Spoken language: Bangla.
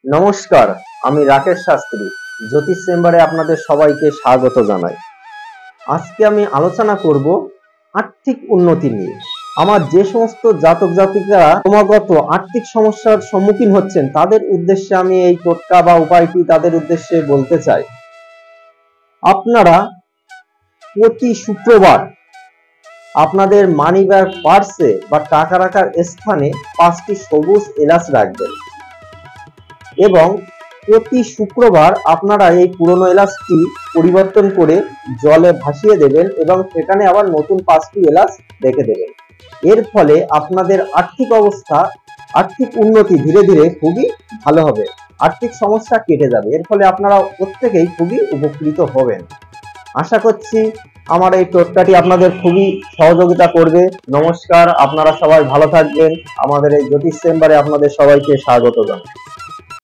নমস্কার, আমি রাকেশ শাস্ত্রী। জ্যোতিষ চেম্বারে আপনাদের সবাইকে স্বাগত জানাই। আজকে আমি আলোচনা করব আর্থিক উন্নতি নিয়ে। আমার যে সমস্ত জাতক জাতিকারা ক্রমাগত আর্থিক সমস্যার সম্মুখীন হচ্ছেন তাদের উদ্দেশ্যে আমি এই টোটকা বা উপায়টি তাদের উদ্দেশ্যে বলতে চাই। আপনারা প্রতি শুক্রবার আপনাদের মানি ব্যাগ পার্সে বা টাকা রাখার স্থানে 5টি সবুজ এলাচ রাখবেন এবং প্রতি শুক্রবার আপনারা এই পুরনো এলাচটি পরিবর্তন করে জলে ভাসিয়ে দেবেন এবং সেখানে আবার নতুন 5টি এলাচ রেখে দেবেন। এর ফলে আপনাদের আর্থিক অবস্থা, আর্থিক উন্নতি ধীরে ধীরে খুবই ভালো হবে, আর্থিক সমস্যা কেটে যাবে। এর ফলে আপনারা প্রত্যেকেই খুবই উপকৃত হবেন। আশা করছি আমার এই টোটকাটি আপনাদের খুবই সহযোগিতা করবে। নমস্কার, আপনারা সবাই ভালো থাকবেন। আমাদের এই জ্যোতিষ চেম্বারে আপনাদের সবাইকে স্বাগত জানাই।